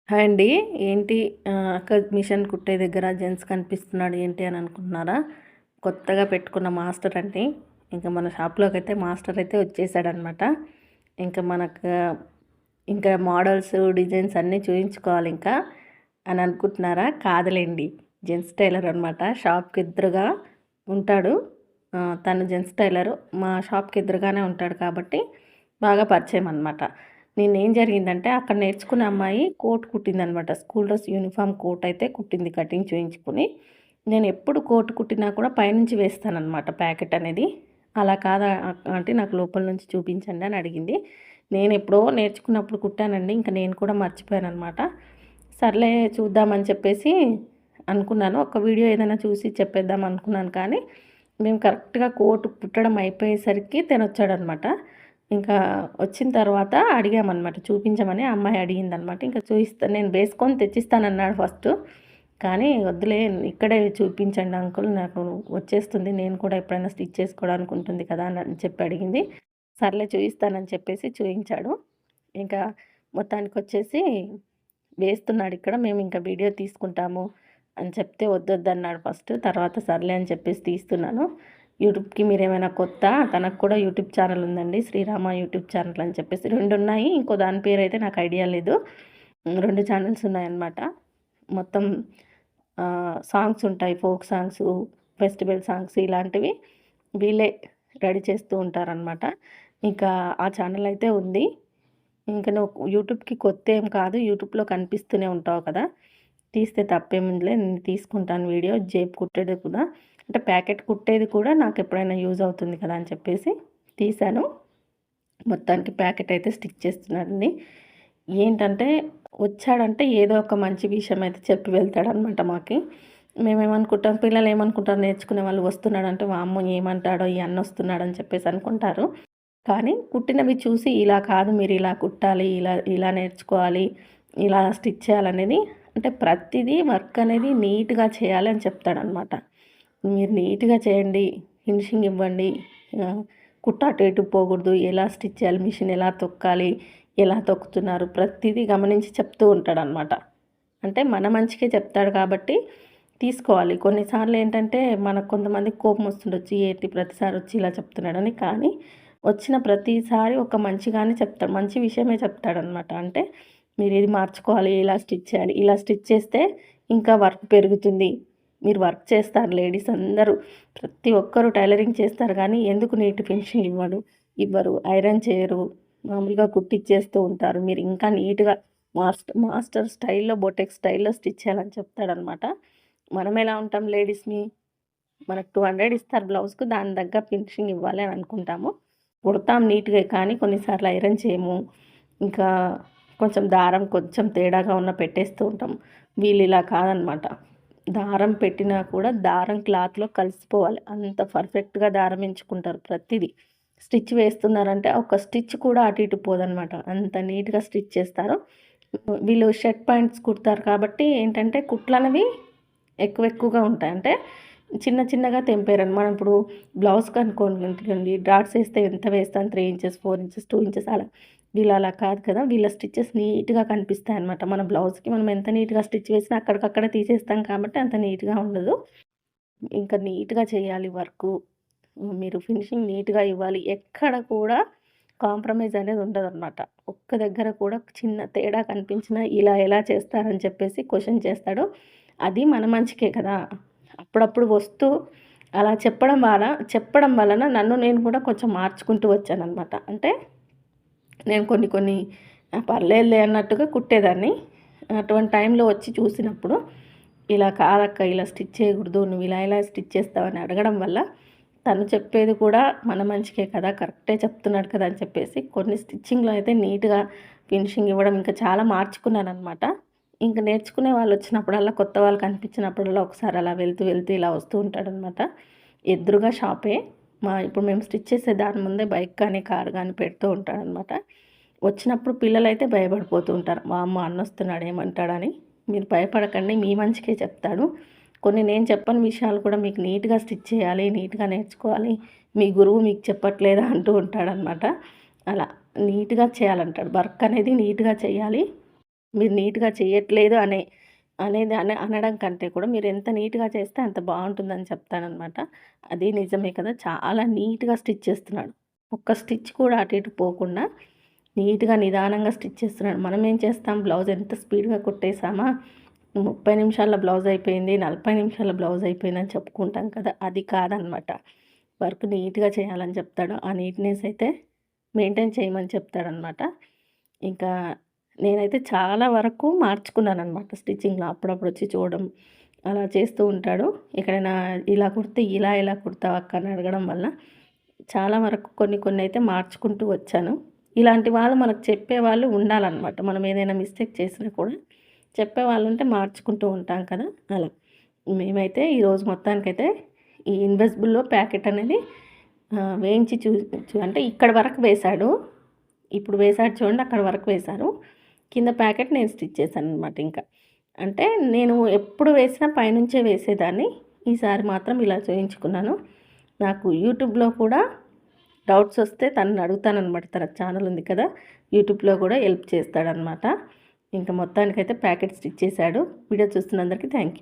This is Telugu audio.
హాయ్ అండి. ఏంటి అక్క మిషన్ కుట్టే దగ్గర జెంట్స్ కనిపిస్తున్నాడు ఏంటి అని అనుకుంటున్నారా? కొత్తగా పెట్టుకున్న మాస్టర్ అండి. ఇంకా మన షాప్‌లోకైతే మాస్టర్ అయితే వచ్చేసాడనమాట. ఇంకా మనకు ఇంకా మోడల్స్, డిజైన్స్ అన్నీ చూయించుకోవాలి ఇంకా అని అనుకుంటున్నారా? కాదులెండి. జెంట్స్ టైలర్ అనమాట. షాప్‌కి ఎదురుగా ఉంటాడు. తను జెంట్స్ టైలరు. మా షాప్‌కి ఎదురుగానే ఉంటాడు కాబట్టి బాగా పరిచయం అనమాట. నేనేం జరిగిందంటే అక్కడ నేర్చుకున్న అమ్మాయి కోట్ కుట్టిందనమాట. స్కూల్ డ్రెస్ యూనిఫామ్ కోట్ అయితే కుట్టింది కటింగ్ చేయించుకొని. నేను ఎప్పుడు కోట్ కుట్టినా కూడా పైనుంచి వేస్తాననమాట ప్యాకెట్ అనేది. అలా కాదా అంటే నాకు లోపల నుంచి చూపించండి అని అడిగింది. నేను ఎప్పుడో నేర్చుకున్నప్పుడు కుట్టానండి. ఇంక నేను కూడా మర్చిపోయాననమాట. సర్లే చూద్దామని చెప్పేసి అనుకున్నాను. ఒక వీడియో ఏదైనా చూసి చెప్పేద్దాం అనుకున్నాను కానీ, మేము కరెక్ట్‌గా కోట్ కుట్టడం అయిపోయేసరికి తనొచ్చాడనమాట. ఇంకా వచ్చిన తర్వాత అడిగామనమాట. చూపించమని ఆ అమ్మాయి అడిగిందనమాట. ఇంకా నేను వేసుకొని తెచ్చిస్తానన్నాడు ఫస్టు. కానీ వద్దులే ఇక్కడే చూపించండి అంకుల్ నాకు వచ్చేస్తుంది. నేను కూడా ఎప్పుడైనా స్టిచ్ చేసుకోవడానికి ఉంటుంది కదా అని చెప్పి అడిగింది. సర్లే చూయిస్తానని చెప్పేసి చూయించాడు. ఇంకా మొత్తానికొచ్చేసి వేస్తున్నాడిక్కడ. మేము ఇంకా వీడియో తీసుకుంటాము అని చెప్తే వద్దొద్దన్నాడు ఫస్ట్. తర్వాత సర్లే అని చెప్పేసి తీస్తున్నాను. యూట్యూబ్‌కి మీరేమైనా కొత్త? తనకు కూడా యూట్యూబ్ ఛానల్ ఉందండి. శ్రీరామ యూట్యూబ్ ఛానల్ అని చెప్పేసి 2 ఉన్నాయి. ఇంకో దాని పేరైతే నాకు ఐడియా లేదు. 2 ఛానల్స్ ఉన్నాయన్నమాట. మొత్తం సాంగ్స్ ఉంటాయి. ఫోక్ సాంగ్సు, ఫెస్టివల్ సాంగ్స్ ఇలాంటివి వీళ్ళే రెడీ చేస్తూ ఉంటారనమాట. ఇంకా ఆ ఛానల్ అయితే ఉంది. ఇంక నువ్వు యూట్యూబ్‌కి కొత్త ఏం కాదు. యూట్యూబ్‌లో కనిపిస్తూనే ఉంటావు కదా! తీస్తే తప్పేముందిలే నేను తీసుకుంటాను వీడియో. జేబు కుట్టేది కూడా అంటే ప్యాకెట్ కుట్టేది కూడా నాకు ఎప్పుడైనా యూజ్ అవుతుంది కదా అని చెప్పేసి తీశాను. మొత్తానికి ప్యాకెట్ అయితే స్టిచ్ చేస్తున్నాడండి. ఏంటంటే వచ్చాడంటే ఏదో ఒక మంచి విషయం అయితే చెప్పి వెళ్తాడనమాట మాకి. మేమేమనుకుంటాం పిల్లలు ఏమనుకుంటారు నేర్చుకునే వాళ్ళు వస్తున్నాడంటే వామ్మో! ఏమంటాడో ఈ అన్న వస్తున్నాడని చెప్పేసి అనుకుంటారు. కానీ కుట్టినవి చూసి ఇలా కాదు మీరు ఇలా కుట్టాలి, ఇలా నేర్చుకోవాలి, ఇలా స్టిచ్ చేయాలనేది అంటే ప్రతిదీ వర్క్ అనేది నీట్‌గా చేయాలి అని చెప్తాడనమాట. మీరు నీట్‌గా చేయండి, ఫినిషింగ్ ఇవ్వండి, కుట్ట అటు ఇటు పోకూడదు, ఎలా స్టిచ్ చేయాలి, మిషన్ ఎలా తొక్కాలి, ఎలా తొక్కుతున్నారు ప్రతిదీ గమనించి చెప్తూ ఉంటాడనమాట. అంటే మన మంచికే చెప్తాడు కాబట్టి తీసుకోవాలి. కొన్నిసార్లు ఏంటంటే మనకు కొంతమందికి కోపం వస్తుండొచ్చు. ఏంటి ప్రతిసారి వచ్చి ఇలా చెప్తున్నాడని. కానీ వచ్చిన ప్రతిసారి ఒక మంచిగానే చెప్తాడు. మంచి విషయమే చెప్తాడనమాట. అంటే మీరు ఇది మార్చుకోవాలి, ఇలా స్టిచ్ చేయాలి, ఇలా స్టిచ్ చేస్తే ఇంకా వర్క్ పెరుగుతుంది. మీరు వర్క్ చేస్తారు లేడీస్ అందరూ ప్రతి ఒక్కరు టైలరింగ్ చేస్తారు కానీ ఎందుకు నీట్ ఫినిషింగ్ ఇవ్వరు, ఐరన్ చేయరు, మామూలుగా కుట్టిచ్చేస్తూ ఉంటారు. మీరు ఇంకా నీట్‌గా మాస్టర్ స్టైల్‌లో బొటెక్ స్టైల్‌లో స్టిచ్ చేయాలని చెప్తాడనమాట. మనం ఎలా ఉంటాం లేడీస్‌ని మనకు 200 ఇస్తారు బ్లౌజ్‌కు దాని తగ్గ ఫినిషింగ్ ఇవ్వాలి అని అనుకుంటాము. కుడతాం నీట్‌గా కానీ కొన్నిసార్లు ఐరన్ చేయము. ఇంకా కొంచెం తేడాగా ఉన్న పెట్టేస్తూ ఉంటాం. వీళ్ళు ఇలా కాదనమాట. దారం పెట్టినా కూడా దారం క్లాత్‌లో కలిసిపోవాలి. అంత పర్ఫెక్ట్‌గా దారం ఎంచుకుంటారు ప్రతిదీ. స్టిచ్ వేస్తున్నారంటే ఒక స్టిచ్ కూడా అటు ఇటు పోదనమాట. అంత నీట్‌గా స్టిచ్ చేస్తారు. వీళ్ళు షర్ట్ పాయింట్స్ కుడతారు కాబట్టి ఏంటంటే కుట్లనేవి ఎక్కువగా ఉంటాయి. అంటే చిన్నగా తెంపారని మనం ఇప్పుడు బ్లౌజ్‌కి అనుకోండి డాట్స్ ఏస్తే ఎంత వేస్తాం 3 ఇంచెస్, 4 ఇంచెస్, 2 ఇంచెస్ అలా. వీళ్ళు అలా కాదు కదా! వీళ్ళ స్టిచెస్ నీట్‌గా కనిపిస్తాయన్నమాట. మన బ్లౌజ్‌కి మనం ఎంత నీట్‌గా స్టిచ్ వేసినా అక్కడికక్కడే తీసేస్తాం కాబట్టి అంత నీట్‌గా ఉండదు. ఇంకా నీట్‌గా చేయాలి వర్కు. మీరు ఫినిషింగ్ నీట్‌గా ఇవ్వాలి. ఎక్కడ కూడా కాంప్రమైజ్ అనేది ఉండదనమాట. ఒక్క దగ్గర కూడా చిన్న తేడా కనిపించినా ఇలా ఎలా చేస్తారని చెప్పేసి క్వెషన్ చేస్తాడు. అది మన మంచికే కదా! అప్పుడప్పుడు వస్తూ అలా చెప్పడం వలన నన్ను నేను కూడా కొంచెం మార్చుకుంటూ వచ్చాననమాట. అంటే నేను కొన్ని పర్లేదులే అన్నట్టుగా కుట్టేదాన్ని. అటువంటి టైంలో వచ్చి చూసినప్పుడు, ఇలా కాదక్క ఇలా స్టిచ్ చేయకూడదు. నువ్వు ఇలా స్టిచ్ చేస్తావని అడగడం వల్ల, తను చెప్పేది కూడా మన మంచికే కదా! కరెక్టే చెప్తున్నాడు కదా! అని చెప్పేసి కొన్ని స్టిచ్చింగ్‌లో అయితే నీట్‌గా ఫినిషింగ్ ఇవ్వడం ఇంకా చాలా మార్చుకున్నాననమాట. ఇంక నేర్చుకునే వాళ్ళొచ్చినప్పుడల్లా, కొత్త వాళ్ళు కనిపించినప్పుడల్లా ఒకసారి అలా వెళ్తూ ఇలా వస్తూ ఉంటాడనమాట. ఎదురుగా షాపే. ఇప్పుడు మేము స్టిచ్ చేసే దాని ముందే బైక్ కానీ, కార్ గానీ పెడుతూ ఉంటాడనమాట. వచ్చినప్పుడు పిల్లలైతే భయపడిపోతూ ఉంటారు. వామ్మో! అన్నొస్తున్నాడు ఏమంటాడని. మీరు భయపడకండి మీ మంచికే చెప్తాడు. కొన్ని నేను చెప్పని విషయాలు కూడా మీకు నీట్‌గా స్టిచ్ చేయాలి, నీట్‌గా నేర్చుకోవాలి. మీ గురువు మీకు చెప్పట్లేదా అంటూ ఉంటాడనమాట. అలా నీట్‌గా చేయాలంటాడు. వర్క్ అనేది నీట్‌గా చేయాలి. మీరు నీట్‌గా చేయట్లేదు అనడం కంటే కూడా మీరు ఎంత నీట్‌గా చేస్తే అంత బావుంటుందని చెప్తాననమాట. అది నిజమే కదా! చాలా నీట్‌గా స్టిచ్ చేస్తున్నాడు. ఒక్క స్టిచ్ కూడా అటు ఇటు పోకుండా నీట్‌గా నిదానంగా స్టిచ్ చేస్తున్నాడు. మనం ఏం చేస్తాం, బ్లౌజ్ ఎంత స్పీడ్‌గా కుట్టేసామా, 30 నిమిషాల్లో బ్లౌజ్ అయిపోయింది, 40 నిమిషాల్లో బ్లౌజ్ అయిపోయిందని చెప్పుకుంటాం కదా! అది కాదనమాట. వర్క్ నీట్‌గా చేయాలని చెప్తాడు. ఆ నీట్‌నెస్ అయితే మెయింటైన్ చేయమని చెప్తాడనమాట. ఇంకా నేనైతే చాలా వరకు మార్చుకున్నాననమాట స్టిచ్చింగ్‌లో. అప్పుడప్పుడు వచ్చి చూడడం అలా చేస్తూ ఉంటాడు. ఎక్కడైనా ఇలా కుడితే ఇలా కుడతావా అక్క అని అడగడం వల్ల చాలా వరకు కొన్ని అయితే మార్చుకుంటూ వచ్చాను. ఇలాంటి వాళ్ళు మనకు చెప్పేవాళ్ళు ఉండాలనమాట. మనం ఏదైనా మిస్టేక్ చేసినా కూడా చెప్పేవాళ్ళు ఉంటే మార్చుకుంటూ ఉంటాం కదా! అలా. మేమైతే ఈరోజు మొత్తానికైతే ఈ ఇన్విజిబుల్‌లో ప్యాకెట్ అనేది వేయించి అంటే ఇక్కడ వరకు వేశాడు. ఇప్పుడు వేశాడు చూడండి, అక్కడ వరకు వేశారు. కింద ప్యాకెట్ నేను స్టిచ్ చేశాననమాట ఇంకా. అంటే నేను ఎప్పుడు వేసినా పైనుంచే వేసేదాన్ని. ఈసారి మాత్రం ఇలా చేయించుకున్నాను. నాకు యూట్యూబ్‌లో కూడా డౌట్స్ వస్తే తనని అడుగుతాననమాట. తన ఛానల్ ఉంది కదా! యూట్యూబ్‌లో కూడా హెల్ప్ చేస్తాడనమాట. ఇంకా మొత్తానికైతే ప్యాకెట్ స్టిచ్ చేశాడు. వీడియో చూస్తున్నందరికీ థ్యాంక్ యూ.